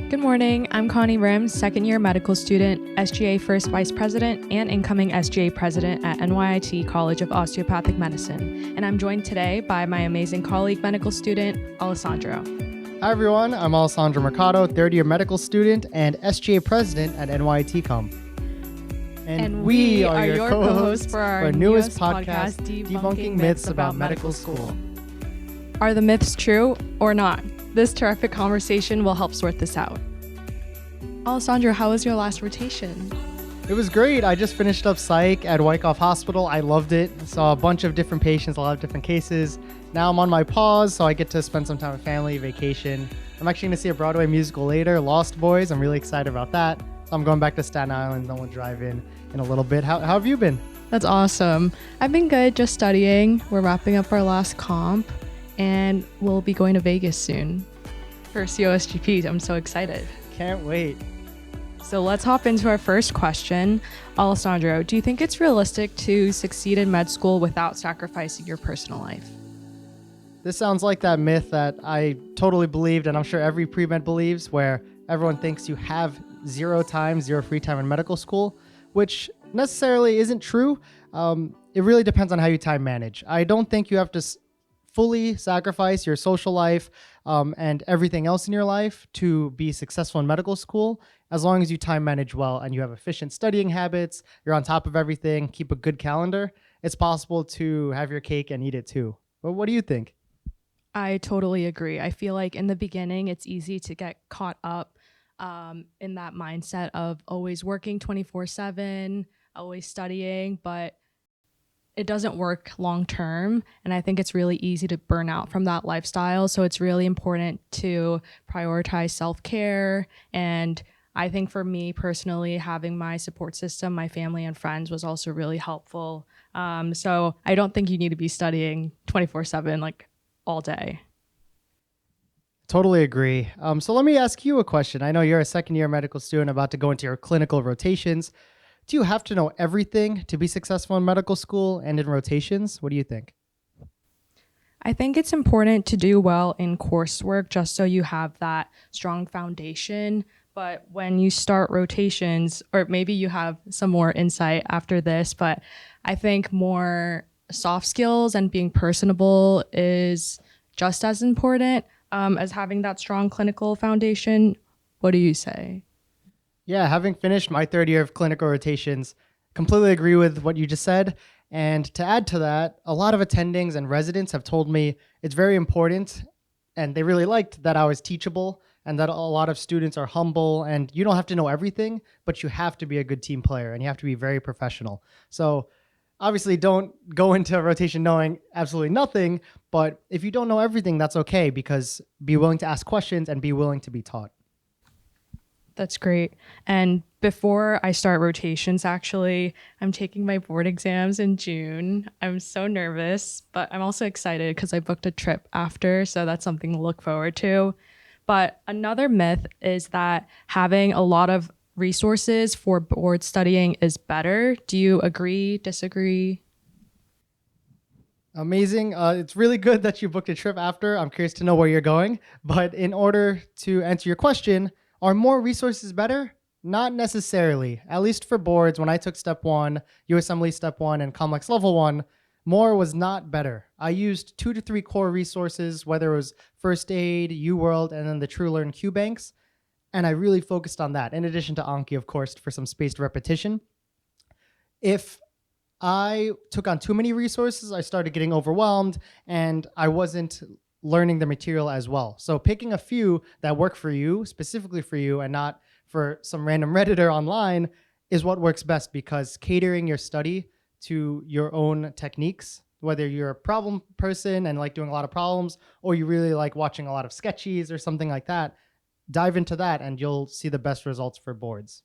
Good morning. I'm Connie Rim, second year medical student, SGA First Vice President, and incoming SGA President at NYIT College of Osteopathic Medicine. And I'm joined today by my amazing colleague, medical student, Alessandro. Hi everyone, I'm Alessandro Mercado, third year medical student and SGA President at NYIT Com. And we are your co-hosts for our newest podcast, Debunking Myths About Medical School. Are the myths true or not? This terrific conversation will help sort this out. Alessandro, how was your last rotation? It was great. I just finished up psych at Wyckoff Hospital. I loved it. Saw a bunch of different patients, a lot of different cases. Now I'm on my pause, so I get to spend some time with family, vacation. I'm actually going to see a Broadway musical later, Lost Boys. I'm really excited about that. So I'm going back to Staten Island, then we'll drive in a little bit. How have you been? That's awesome. I've been good, just studying. We're wrapping up our last comp, and we'll be going to Vegas soon for COSGP. I'm so excited. Can't wait. So let's hop into our first question. Alessandro, do you think it's realistic to succeed in med school without sacrificing your personal life? This sounds like that myth that I totally believed, and I'm sure every pre-med believes, where everyone thinks you have zero free time in medical school, which necessarily isn't true. It really depends on how you time manage. I don't think you have to fully sacrifice your social life and everything else in your life to be successful in medical school, as long as you time manage well and you have efficient studying habits, you're on top of everything, keep a good calendar. It's possible to have your cake and eat it too. But what do you think? I totally agree. I feel like in the beginning, it's easy to get caught up in that mindset of always working 24/7, always studying, but it doesn't work long term. And I think it's really easy to burn out from that lifestyle. So it's really important to prioritize self-care. And I think for me personally, having my support system, my family and friends was also really helpful. So I don't think you need to be studying 24/7, like all day. Totally agree. So let me ask you a question. I know you're a second year medical student about to go into your clinical rotations. Do you have to know everything to be successful in medical school and in rotations? What do you think? I think it's important to do well in coursework just so you have that strong foundation. But when you start rotations, or maybe you have some more insight after this, but I think more soft skills and being personable is just as important as having that strong clinical foundation. What do you say? Yeah, having finished my third year of clinical rotations, completely agree with what you just said. And to add to that, a lot of attendings and residents have told me it's very important, and they really liked that I was teachable and that a lot of students are humble, and you don't have to know everything, but you have to be a good team player and you have to be very professional. So obviously don't go into a rotation knowing absolutely nothing, but if you don't know everything, that's okay, because be willing to ask questions and be willing to be taught. That's great. And before I start rotations, actually, I'm taking my board exams in June. I'm so nervous, but I'm also excited because I booked a trip after, so that's something to look forward to. But another myth is that having a lot of resources for board studying is better. Do you agree, disagree? Amazing. It's really good that you booked a trip after. I'm curious to know where you're going. But in order to answer your question, are more resources better? Not necessarily. At least for boards, when I took Step 1, USMLE Step 1, and Complex Level 1, more was not better. I used 2 to 3 core resources, whether it was First Aid, UWorld, and then the TrueLearn QBanks, and I really focused on that, in addition to Anki, of course, for some spaced repetition. If I took on too many resources, I started getting overwhelmed, and I wasn't learning the material as well. So picking a few that work for you, specifically for you, and not for some random Redditor online is what works best, because catering your study to your own techniques, whether you're a problem person and like doing a lot of problems, or you really like watching a lot of sketchies or something like that, dive into that and you'll see the best results for boards.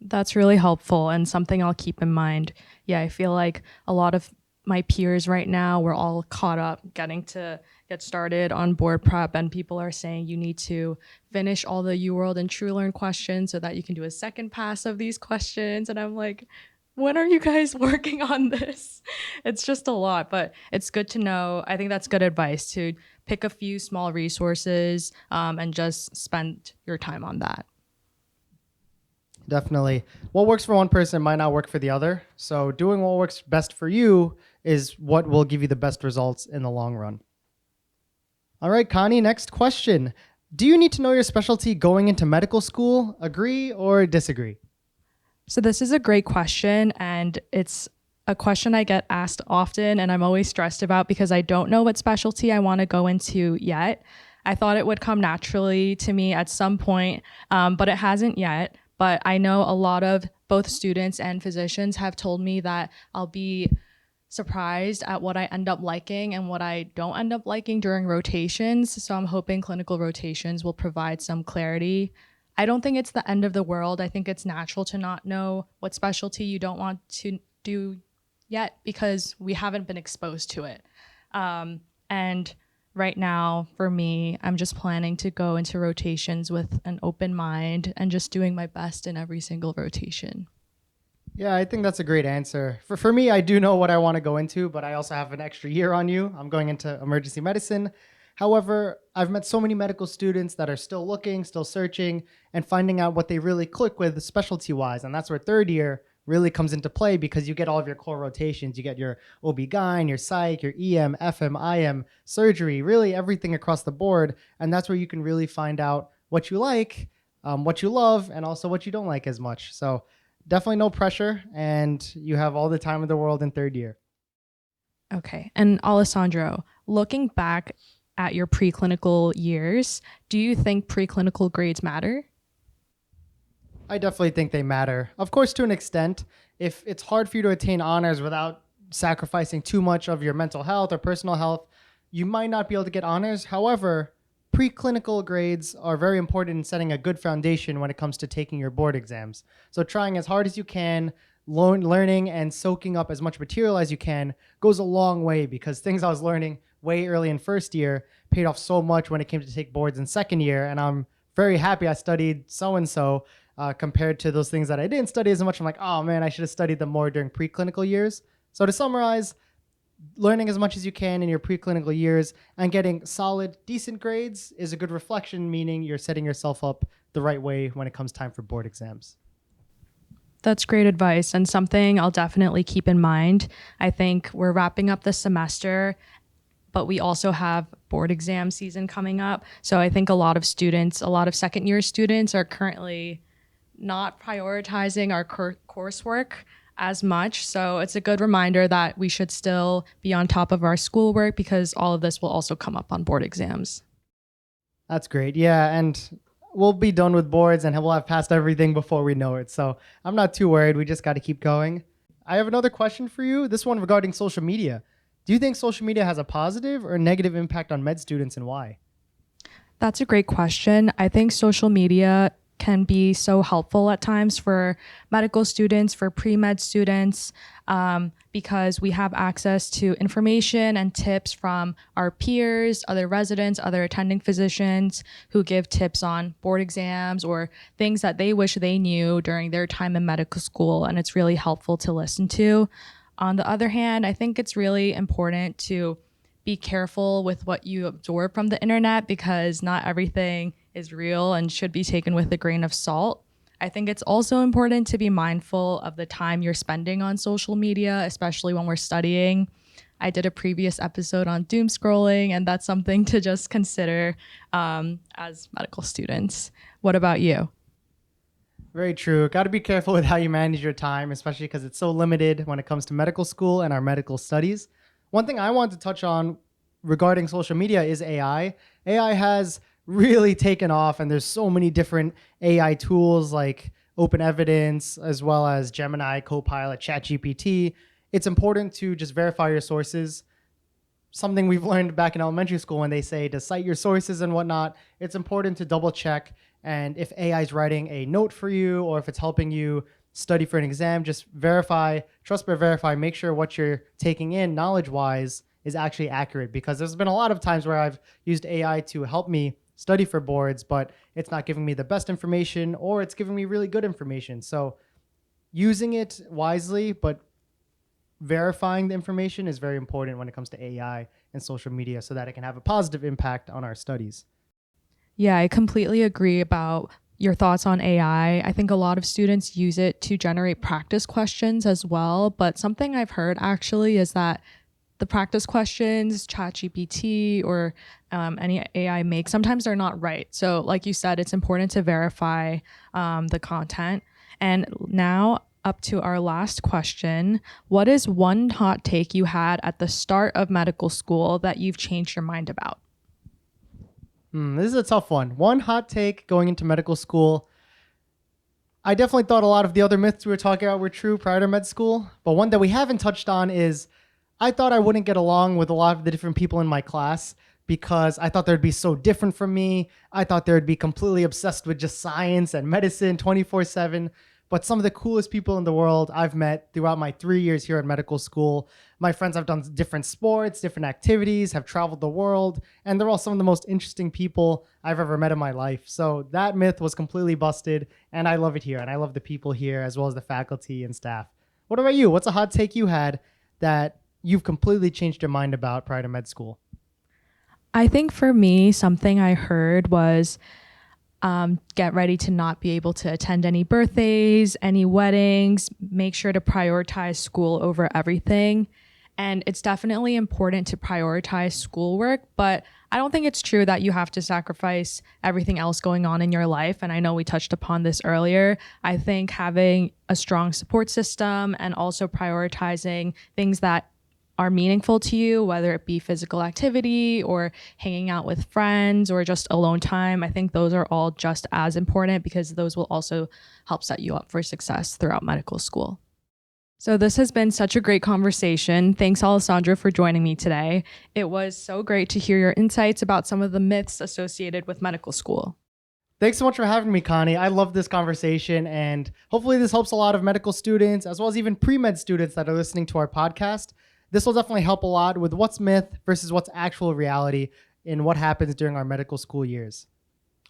That's really helpful and something I'll keep in mind. Yeah, I feel like a lot of my peers right now, we're all caught up getting to get started on board prep, and people are saying you need to finish all the UWorld and TrueLearn questions so that you can do a second pass of these questions. And I'm like, When are you guys working on this? It's just a lot, but it's good to know. I think that's good advice to pick a few small resources and just spend your time on that. Definitely. What works for one person might not work for the other. So doing what works best for you is what will give you the best results in the long run. All right, Connie, next question. Do you need to know your specialty going into medical school? Agree or disagree? So, this is a great question, and it's a question I get asked often, and I'm always stressed about because I don't know what specialty I want to go into yet. I thought it would come naturally to me at some point, but it hasn't yet. But I know a lot of both students and physicians have told me that I'll be surprised at what I end up liking and what I don't end up liking during rotations. So I'm hoping clinical rotations will provide some clarity. I don't think it's the end of the world. I think it's natural to not know what specialty you don't want to do yet because we haven't been exposed to it. And right now, for me, I'm just planning to go into rotations with an open mind and just doing my best in every single rotation. Yeah, I think that's a great answer. For me, I do know what I want to go into, but I also have an extra year on you. I'm going into emergency medicine. However, I've met so many medical students that are still looking, still searching, and finding out what they really click with specialty wise. And that's where third year really comes into play because you get all of your core rotations. You get your OB-GYN, your psych, your EM, FM, IM, surgery, really everything across the board. And that's where you can really find out what you like, what you love, and also what you don't like as much. So definitely no pressure, and you have all the time in the world in third year. Okay. And Alessandro, looking back at your preclinical years, do you think preclinical grades matter? I definitely think they matter. Of course, to an extent, if it's hard for you to attain honors without sacrificing too much of your mental health or personal health, you might not be able to get honors. However, preclinical grades are very important in setting a good foundation when it comes to taking your board exams. So trying as hard as you can, learning and soaking up as much material as you can goes a long way because things I was learning way early in first year paid off so much when it came to take boards in second year. And I'm very happy I studied so-and-so compared to those things that I didn't study as much. I'm like, oh man, I should have studied them more during preclinical years. So to summarize, learning as much as you can in your preclinical years and getting solid, decent grades is a good reflection, meaning you're setting yourself up the right way when it comes time for board exams. That's great advice and something I'll definitely keep in mind. I think we're wrapping up the semester, but we also have board exam season coming up. So I think a lot of students, a lot of second year students are currently not prioritizing our coursework as much. So it's a good reminder that we should still be on top of our schoolwork because all of this will also come up on board exams. That's great. Yeah, and we'll be done with boards and we'll have passed everything before we know it. So I'm not too worried. We just got to keep going. I have another question for you. This one regarding social media. Do you think social media has a positive or negative impact on med students and why? That's a great question. I think social media can be so helpful at times for medical students, for pre-med students, because we have access to information and tips from our peers, other residents, other attending physicians who give tips on board exams or things that they wish they knew during their time in medical school. And it's really helpful to listen to. On the other hand, I think it's really important to be careful with what you absorb from the internet because not everything is real and should be taken with a grain of salt. I think it's also important to be mindful of the time you're spending on social media, especially when we're studying. I did a previous episode on doom scrolling, and that's something to just consider as medical students. What about you? Very true. Got to be careful with how you manage your time, especially because it's so limited when it comes to medical school and our medical studies. One thing I want to touch on regarding social media is AI. AI has really taken off, and there's so many different AI tools like Open Evidence, as well as Gemini, Copilot, ChatGPT. It's important to just verify your sources. Something we've learned back in elementary school when they say to cite your sources and whatnot, it's important to double check. And if AI is writing a note for you or if it's helping you study for an exam, just verify, trust but verify, make sure what you're taking in knowledge-wise is actually accurate, because there's been a lot of times where I've used AI to help me study for boards, but it's not giving me the best information or it's giving me really good information. So using it wisely, but verifying the information is very important when it comes to AI and social media so that it can have a positive impact on our studies. Yeah, I completely agree about your thoughts on AI. I think a lot of students use it to generate practice questions as well. But something I've heard actually is that the practice questions, ChatGPT or any AI makes, sometimes they're not right. So, like you said, it's important to verify the content. And now, up to our last question. What is one hot take you had at the start of medical school that you've changed your mind about? This is a tough one. One hot take going into medical school. I definitely thought a lot of the other myths we were talking about were true prior to med school, but one that we haven't touched on is I thought I wouldn't get along with a lot of the different people in my class because I thought they'd be so different from me. I thought they'd be completely obsessed with just science and medicine 24/7. But some of the coolest people in the world I've met throughout my 3 years here at medical school. My friends have done different sports, different activities, have traveled the world, and they're all some of the most interesting people I've ever met in my life. So that myth was completely busted, and I love it here. And I love the people here as well as the faculty and staff. What about you? What's a hot take you had that you've completely changed your mind about prior to med school? I think for me, something I heard was get ready to not be able to attend any birthdays, any weddings, make sure to prioritize school over everything. And it's definitely important to prioritize schoolwork, but I don't think it's true that you have to sacrifice everything else going on in your life. And I know we touched upon this earlier. I think having a strong support system and also prioritizing things that are meaningful to you, whether it be physical activity or hanging out with friends or just alone time. I think those are all just as important because those will also help set you up for success throughout medical school. So this has been such a great conversation. Thanks, Alessandro, for joining me today. It was so great to hear your insights about some of the myths associated with medical school. Thanks so much for having me, Connie. I love this conversation, and hopefully this helps a lot of medical students as well as even pre-med students that are listening to our podcast. This will definitely help a lot with what's myth versus what's actual reality in what happens during our medical school years.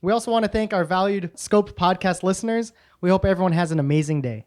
We also want to thank our valued Scope podcast listeners. We hope everyone has an amazing day.